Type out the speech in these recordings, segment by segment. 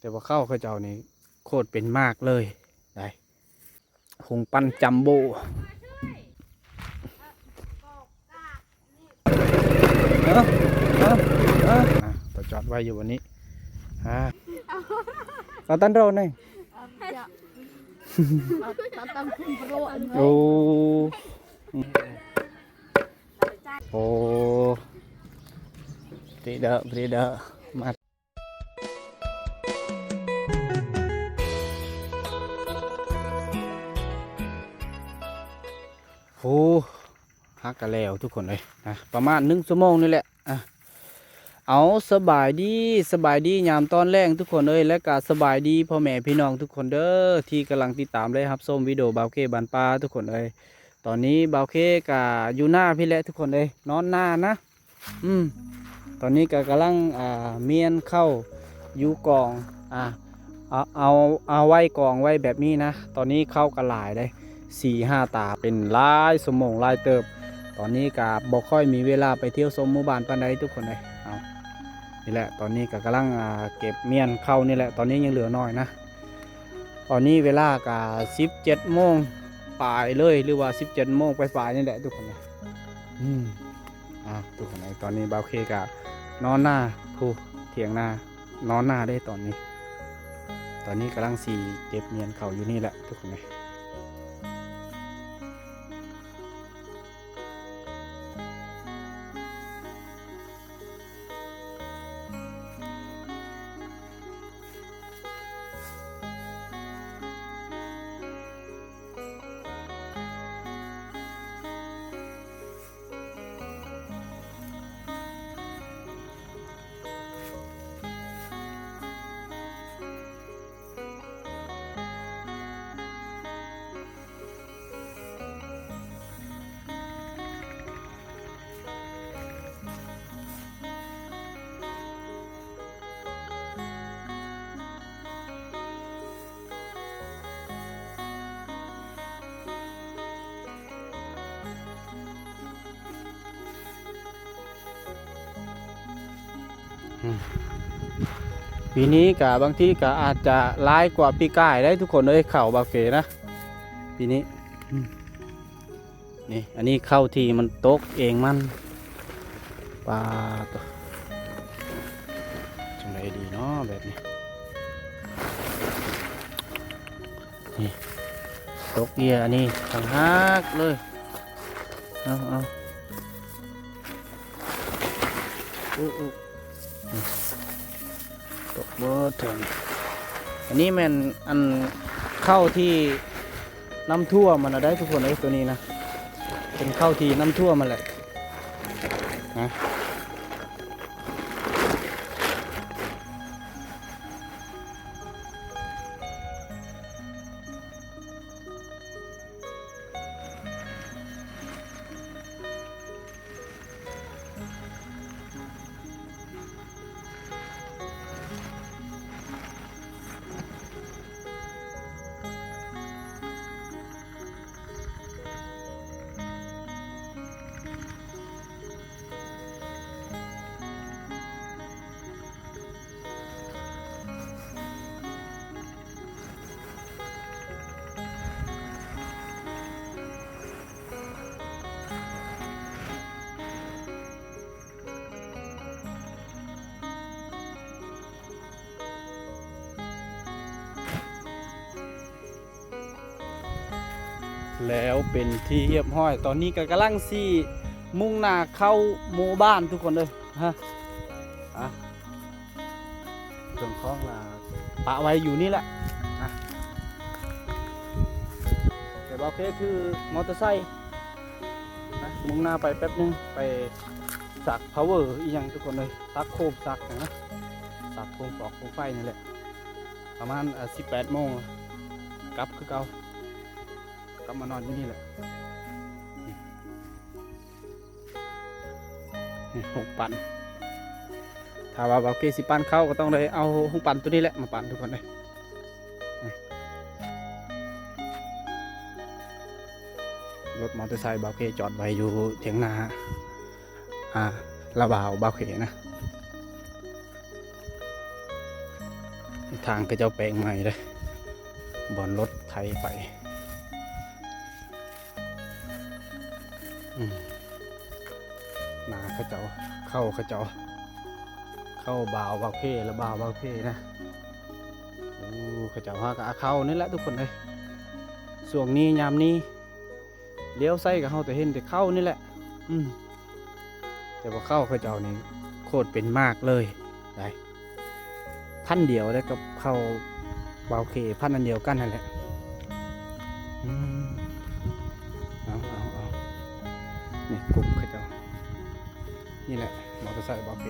แต่ว่าเข้าเขาเจ้านี่โคตรเป็นมากเลยได้คงปั้นจัมโบ้ต่อจอดไว้อยู่วันนี้เราตั้นโรนี่โอ้โอ้ปรีเดอมาโอ้ฮักกันแล้วทุกคนเลยนะประมาณ1 ชั่วโมงนี่แหละเอาสบายดียามตอนแรกทุกคนเลยและก็สบายดีพ่อแม่พี่น้องทุกคนเด้อที่กำลังติดตามเลยครับส้มวิดีโอบ่าวเคบานปลาทุกคนเลยตอนนี้บ่าวเคกับอยู่หน้าพี่แหละทุกคนเลยนอนหน้านะตอนนี้ก็กำลังเมียนเข้าอยู่กองเอาไว้กองไว้แบบนี้นะตอนนี้เข้ากระหลายได้4-5 ตาเป็นลายสมองลายเติบตอนนี้ก็บ่ค่อยมีเวลาไปเที่ยวชมหมู่บ้านปานใดทุกคนเลยนี่แหละตอนนี้ก็กำลังเก็บเมียนเข้านี่แหละตอนนี้ยังเหลือน้อยนะตอนนี้เวลาก็17 โมงปลายเลยหรือว่า17 โมงปลายนี่แหละทุกคนเลยทุกคนเลยตอนนี้บ่าวเคก็นอนหน้าผู้เถียงหน้านอนหน้าได้ตอนนี้กำลังเก็บเมียนเข้าอยู่นี่แหละทุกคนเลยปีนี้กับบางที่ก็อาจจะร้ายกว่าปีก่ายได้ทุกคนเลยเข่าบาเฟนะปีนี้นี่อันนี้เข้าทีมันตกเองมันปลาตัวจังไรดีเนาะแบบนี้นี่ตกเอียอันนี้ต่างหากเลยเอาตกเบอร์ถึงอันนี้มันอันเข้าที่น้ำท่วมมันได้ทุกคนไอ้ตัวนี้นะเป็นเข้าที่น้ำท่วมมันแหละนะ แล้วเป็นที่เรียบร้อยตอนนี้ก็กำลังมุ่งหน้าเข้าหมู่บ้านทุกคนเลยเครื่องคล้องละปะไว้อยู่นี่แหละแต่โอเคคือมอเตอร์ไซค์มุ่งหน้าไปแป๊บนึงไปสัก power อีกอย่างทุกคนเลยสักโคมสักนะสักโคมปอกโคมไฟนี่แหละประมาณ18 โมงกลับคือเก่ากลับมานอนที่นี่แหละหกปั่นถ้าว่าเอาเกสิปั่นเข้าก็ต้องเลยเอาหกปั่นตัวนี้แหละมาปั่นทุกคนเลยรถมอเตอร์ไซค์บาเกจอดไว้อยู่เถียงนาระบาวบาเกนะ ทางก็เจ้าแปลงใหม่เลยบอนรถไทยไปนาเขาเจ้าเข้าเขาเจ้าเข้าบ่าวบางเพและบ่าวบางเพนะเขาเจ้าว่ากับเข้านี่แหละทุกคนเลยส่วงนี้ยามนี้เลี้ยวไส้กับเขาแต่เห็นแต่เข้านี่แหละแต่ว่าเข้าเขาเจ้านี่โคตรเป็นมากเลยได้พันเดียวแล้วกับเข้าบาวเคพันอันเดียวกันนั่นแหละเอานี่กลุ่มเขาเจ้านี่แหละมอเตอร์ไซค์บาวเค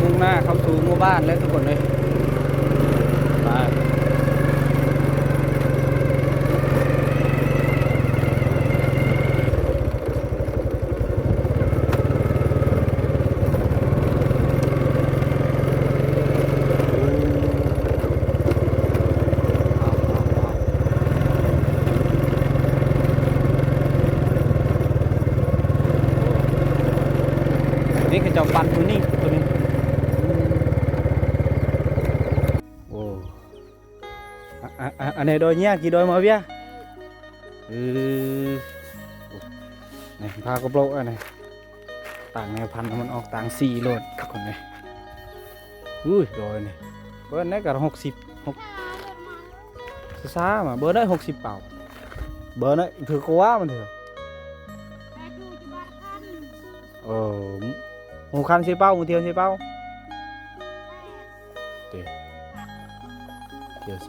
มุ่งหน้าเข้าสู่หมู่บ้านแล้วทุกคนเลยไปนี่คือเจ้าปันตัวนี้อันนี้โดยเนี้ยกี่โดยมาเบี้ยนี่พากระโปรงอันนี้ต่างแนวพันธุ์มันออกต่างสี่โลดทุกคนเลยโดยนี่เบอร์นี้ก็60ซ่ามาเบอร์ได้60เป่าเบอร์นี้ถือกว่ามันเถอะหมูคันสิเป้าหมูเทียวสิเป้าเทียว18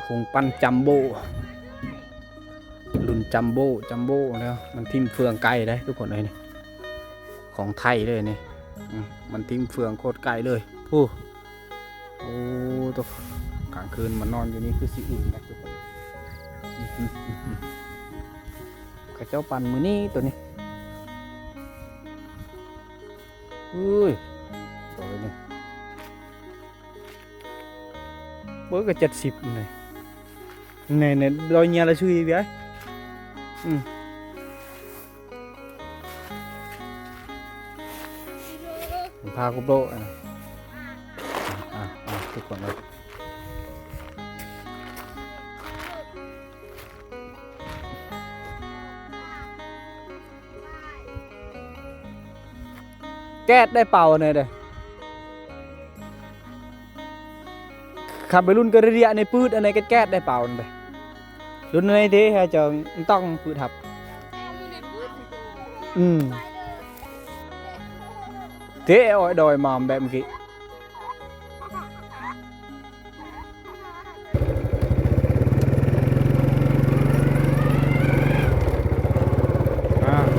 คงปั้นจัมโบ้รุ่นจัมโบ้แล้วมันทิ่มเฟืองไกลได้ทุกคนเลยนี่ของไทยเลยนี่มันทิ่มเฟืองโคตรไกลเลยโอ้ตัวกลางคืนมันนอนอยู่นี่คือสิอุ่นนะทุกคนข้าเจ้าปั่นมือนี่ตัวนี้ตัวนี้เบอร์ก็70เลยเนี่ยโดยเนี้ยเราช่วยเบี้ยพากุโบทุกคนเลยแก๊สได้เป่าเนี่ยเด้ขับไปรุ่นกระเดียในปืดอันไหนแก๊สได้เป่าเลยรุ่นในที่จะต้องปืดทับเทอ้อยดอยมอมแบบเมื่อกี้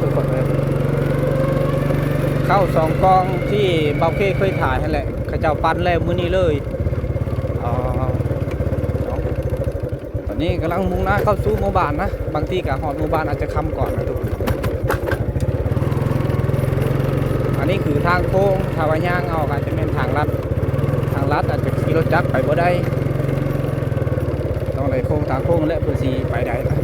ทุกคนเลยเข้า2 กองที่เบาเคเคยถ่ายนั่นแหละข้าเจ้าปั้นแล้วมื้อนี้เลยตอนนี้กำลังมุ่งหน้าเข้าสู่หมู่บ้านนะบางทีกับหอดหมู่บ้านอาจจะค่ำก่อนนะทุกคนอันนี้คือทางโค้งทาวย่างเอาอาจจะเป็นทางลัดอาจจะขี่รถจักรไปบ่ได้ต้องเลยโค้งทางโค้งและเพื่อสีไปได้นะ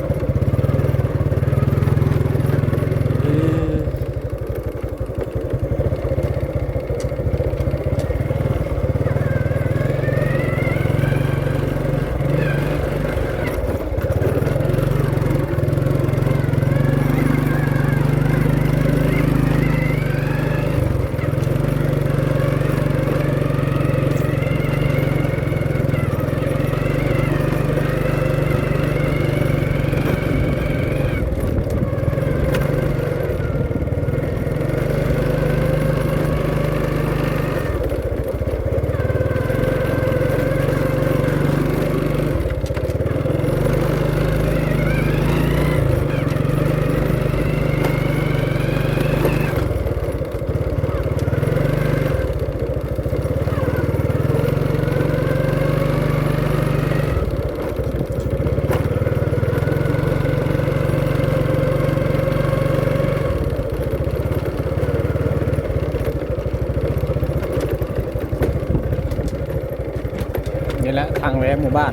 นี่แหละทางแวะหมู่บ้าน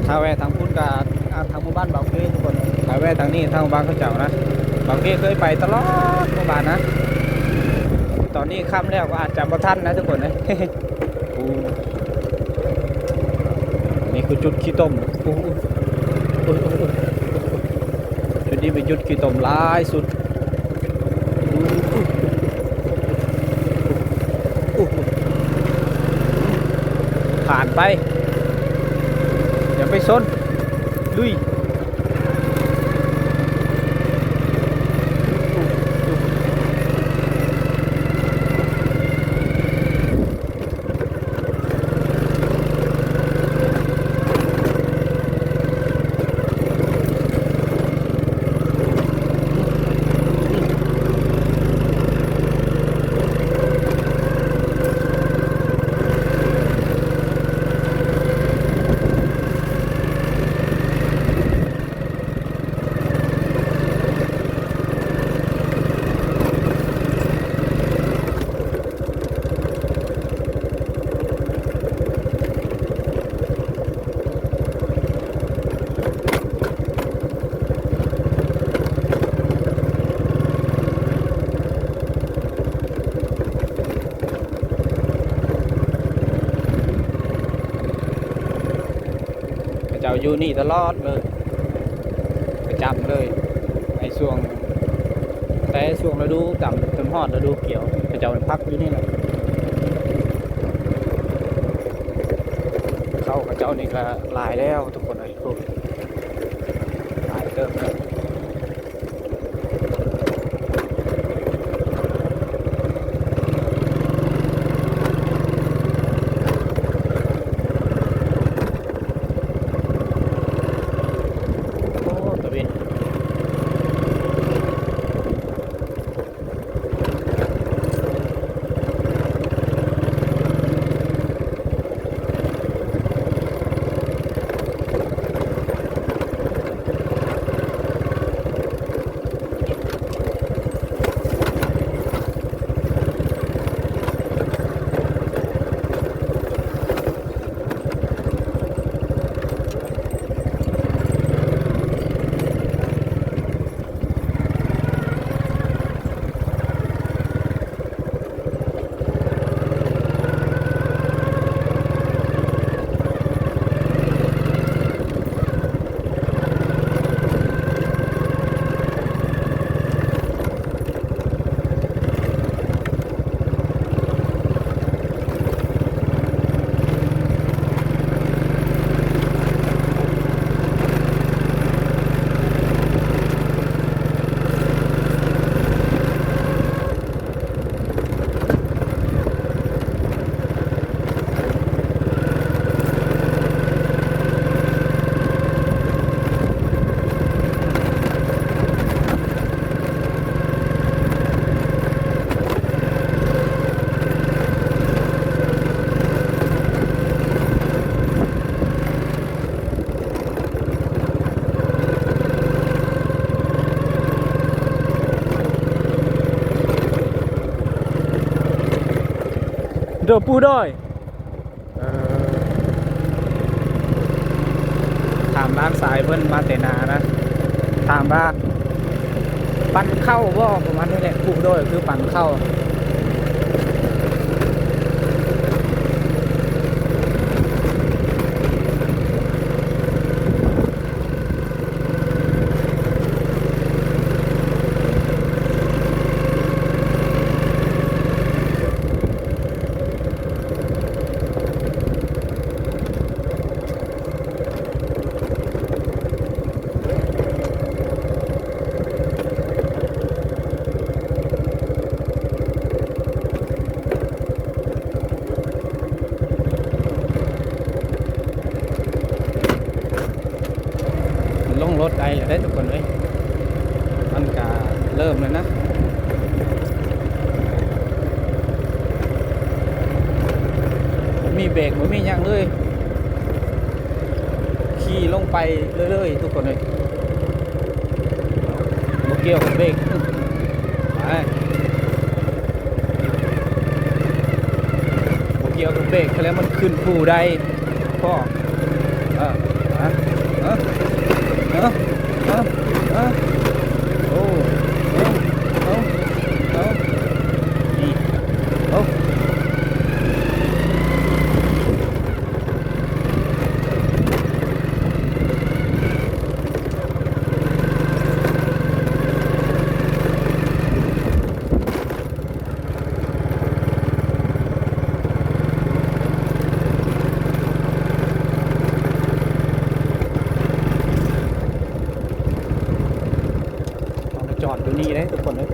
ถ้าแวะทางพุ่นกับทางหมู่บ้านบางเพทุกคนถ้าแวะทางนี้ทางหมู่บ้านเขาเจ้านะบางเพเคยไปตลอดหมู่บ้านนะตอนนี้ค่ำแล้วก็อาจจะบ่ทันนะทุกคนนะ นี่คือจุดขี้ต้มจุดนี้เป็นจุดขี้ต้มหลายสุดผ่านไปอย่าไปซนลุยเจ้าอยู่นี่ตลอดเลยประจำเลยในช่วงแต่ช่วงฤดูต่ำจนฮอดฤดูเกี่ยวเจ้าพักอยู่นี่แหละเข้ากับเจ้านี่ก็หลายแล้วทุกคนเลยหลายเติมเลยเดือปูด้วยถามร้านสายเพิ่นมาเตนานะถามว่าปั่นเข้าบ่ประมาณนี้แหละปูด้วยคือปั่นเข้าลงรถได้เลยได้ทุกคนเลยมันก็เริ่มเลยนะมีเบรกมันมีอย่างเลยขี่ลงไปเรื่อยๆทุกคนเลยโมเกียวกับเบรกไปโมเกียวกับเบรกแล้วมันขึ้นภูได้ พ่อเออฮะเออเออเออเออโอ้เอาเอานี่เอาจอดอยู่นี่เลยทุกคนเลย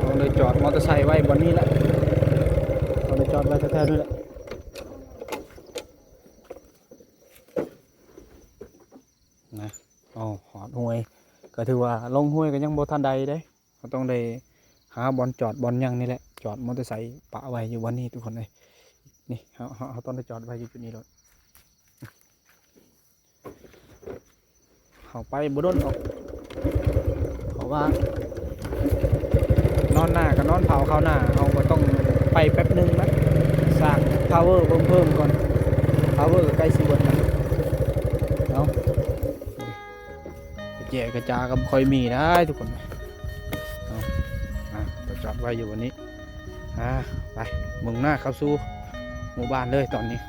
ต้องเลยจอดมอเตอร์ไซค์ไว้บนนี้แหละต้องเลยจอดไว้แถวๆนี่แหละนะอ๋อหอดห้วยก็ถือว่าลงห้วยก็ยังบ่ทันใดเด้ก็ต้องได้หาบอลจอดบอลยังนี่แหละจอดมอเตอร์ไซค์ปะไว้อยู่วันนี้ทุกคนเลยนี่เขาต้องได้จอดไว้อยู่จุดนี้เลยเขาไปบ่ด้นออกเขาว่านอนหน้ากับนอนเผาเข้าหน้าเขาก็ต้องไปแป๊บนึงนะสร้าง power เพิ่มก่อน power ก็ใกล้สิเบิดแล้วเอาแจกกระจากับคอยมีได้ทุกคนเอาจอดไว้อยู่วันนี้ไปมุ่งหน้าเข้าสู่หมู่บ้านเลยตอนนี้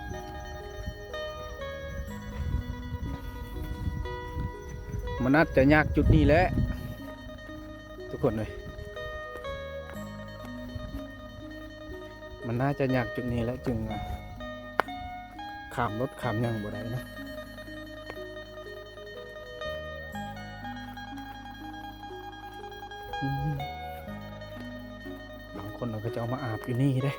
มันน่าจะยากจุดนี้แหละทุกคนเลยมันน่าจะยากจุดนี้แล้วจึงข้ามรถข้ามยังบ่ได้นะบางคนเราก็จะเอามาอาบอยู่นี่ได้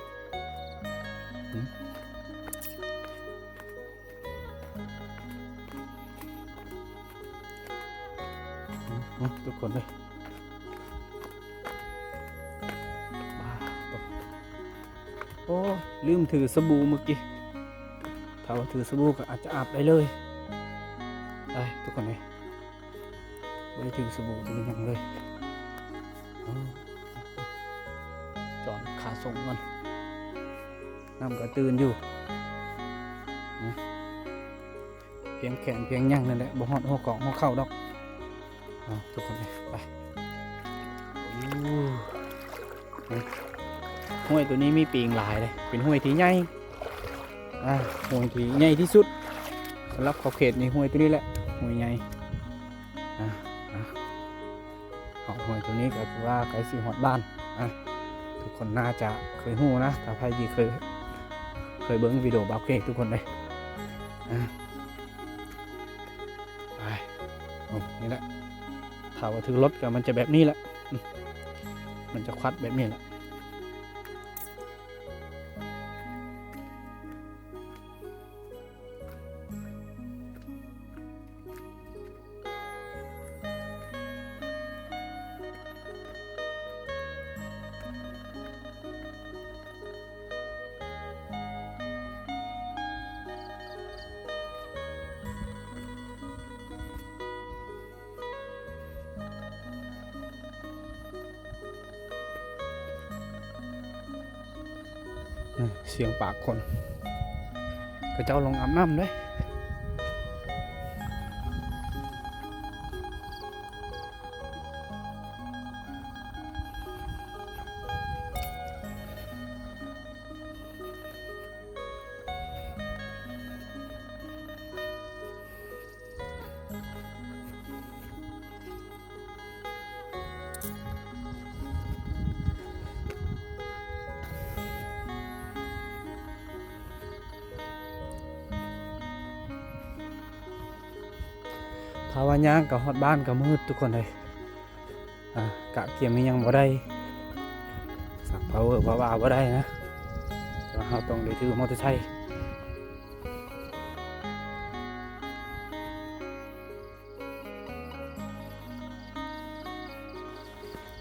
ทุกคนเลยโอ้ลืมถือสบู่เมื่อกี้ถ้าว่าถือสบู่ก็อาจจะอาบได้เลยทุกคนเลยไม่ได้ถือสบู่ตัวนี้ยังเลยจอดขาส่งก่อนน้ำก็ตื่นอยู่เพียงแขนเพียงยั่งนั่นแหละบ่ฮอดหัวเกาะหัวเข่าดอกทุกคนเลยไปห้วยตัวนี้มีปีงหลายเลยเป็นห้วยที่ใหญ่ห้วยที่ใหญ่ที่สุดสำหรับขอบเขตในห้วยตัวนี้แหละห้วยใหญ่ห้วยตัวนี้ก็คือว่าไกลสีหอดบ้านทุกคนน่าจะเคยหู้นะถ้าใครที่เคยเบิ้งวิดีโอบาเก้ทุกคนเลยไปนี่แหละถ้าว่าถือรถก็มันจะแบบนี้แหละมันจะควัดแบบนี้แหละเสียงปากคนก็เจ้าลงอาบน้ำด้วยถ้าว่าย่างกับฮอดบ้านกับมืดทุกคนเลยกะเกี่ยมยังบ่ได้สักเพาว่าบ่ได้นะเราต้องได้ถือมอเตอร์ไซค์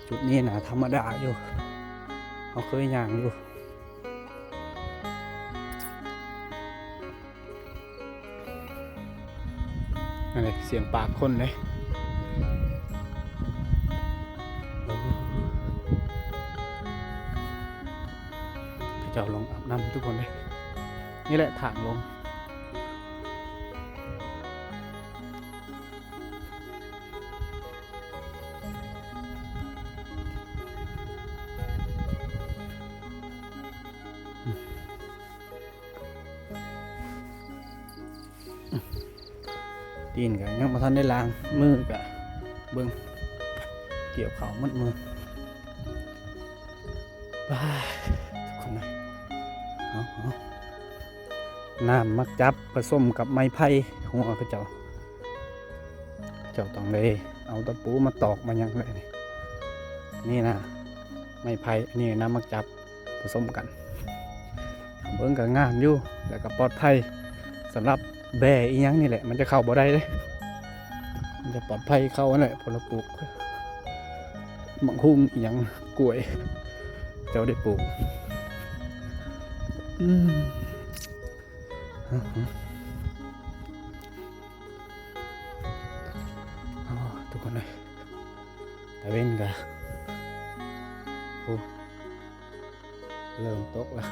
จุดนี้นะธรรมดาอยู่เขาเคยย่างอยู่อะไรเสียงปากคนเลยเจ้า จ้าลงอาบน้ำทุกคนเลยนี่แหละทางลงตีนกันยังมาทันได้ล้างมือกะเบิ้งเกี่ยวเขามัดมือบ้าทุกคนเลยเอาน้ำมักจับผสมกับไม้ไผ่หัวพระเจ้าต้องเลยเอาตะปูมาตอกมายังเลยนี่นะไม้ไผ่นี่น้ำมักจับผสมกันเบิ้งกับงามอยู่แล้วก็ปลอดภัยสำหรับแบะอีหยังนี่แหละมันจะเข้าบ่ได้เลยมันจะปลอดภัยเข้าอะไรพอเราปลูกมังคุดอีหยังกล้วยเจ้าได้ปลูกทุกคนเลยตะเว้นกันเริ่มตกแล้ว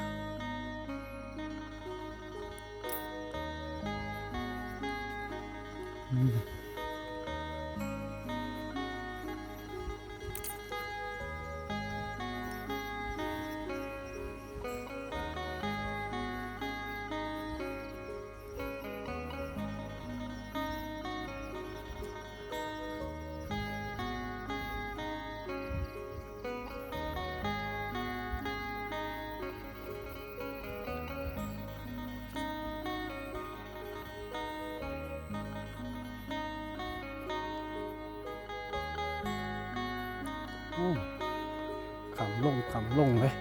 ขำลงเลย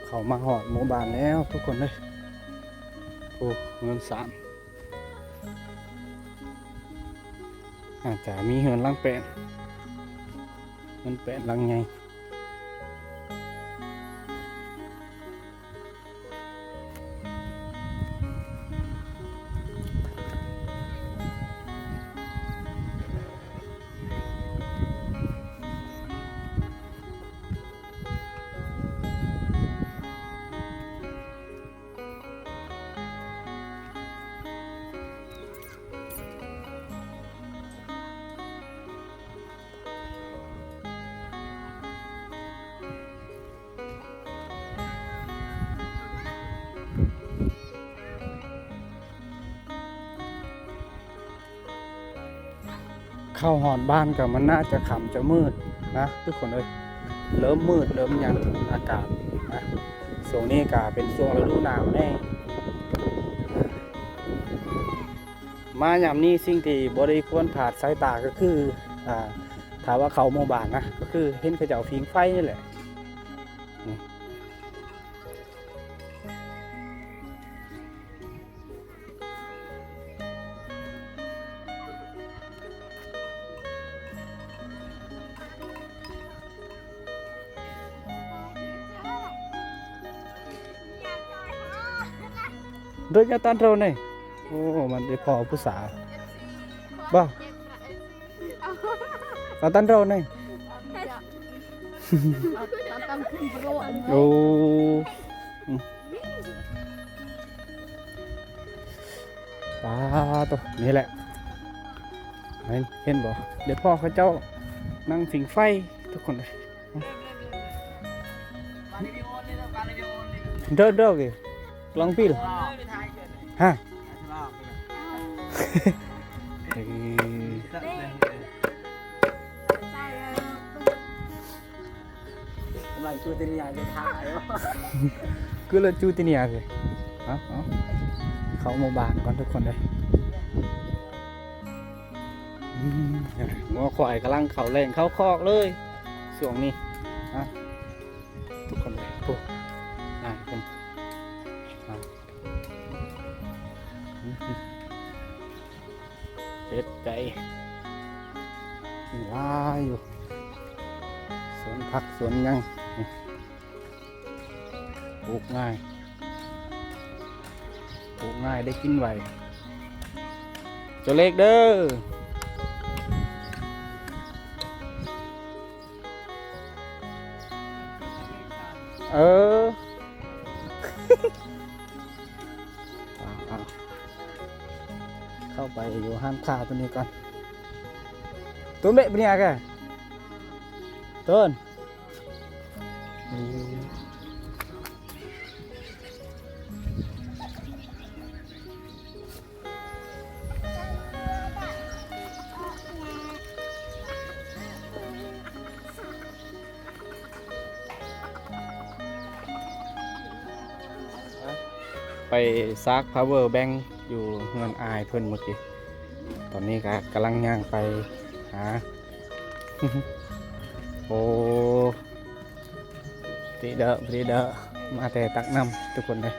เขามาหอดหมู่บ้านแล้วทุกคนเลยโอ้เงิน3อาจจะมีเงินลัง8เงิน8ลังไงเข้าหอดบ้านกับมันน่าจะขำจะมืดนะทุกคนเลยเริ่มมืดเริ่มยังอากาศนะช่วงนี้อากาศเป็นช่วงฤดูหนาวแน่มายามนี้สิ่งที่บริควรผ่านสายตาก็คือถามว่าเขาหมู่บ้านนะก็คือเห็นเขาเจ้าฟิงไฟนี่แหละโดยการตันเราเนี่ยโอ้มันได้พอผู้สาวบ้าการตันเราเนี่ยโอ้ป้าตัวนี่แหละเห็นบ่เดี๋ยวพ่อเขาเจ้านั่งสิงไฟทุกคนเลย Đỡ kìa. Lòng pil. Ha. Ừ. Lại chui tên nhà để thả đó. Cứ lên chui tên nhà kìa. Đó. Khẩu một bàn conทุกคนđây. งัวควายกำลังเขาแรงเข้าคอกเลยช่วงนี้นะทุกคนเลยปุ๊บได้เป็นเป็ดไก่มีลายอยู่สวนผักสวนหยังนี่ปลูกง่ายได้กินไวตัวเล็กเด้อเอาเข้าไปอยู่ห้ามขาตัวนี้ก่อนตัวเมะเป็นยังไงต้นไปซัก power bank อยู่เงินอายเพิ่นเมื่อกี้ตอนนี้ก็กำลังย่างไปหา โอ้ปรีเดอมาแต่ตักน้ำทุกคนเลย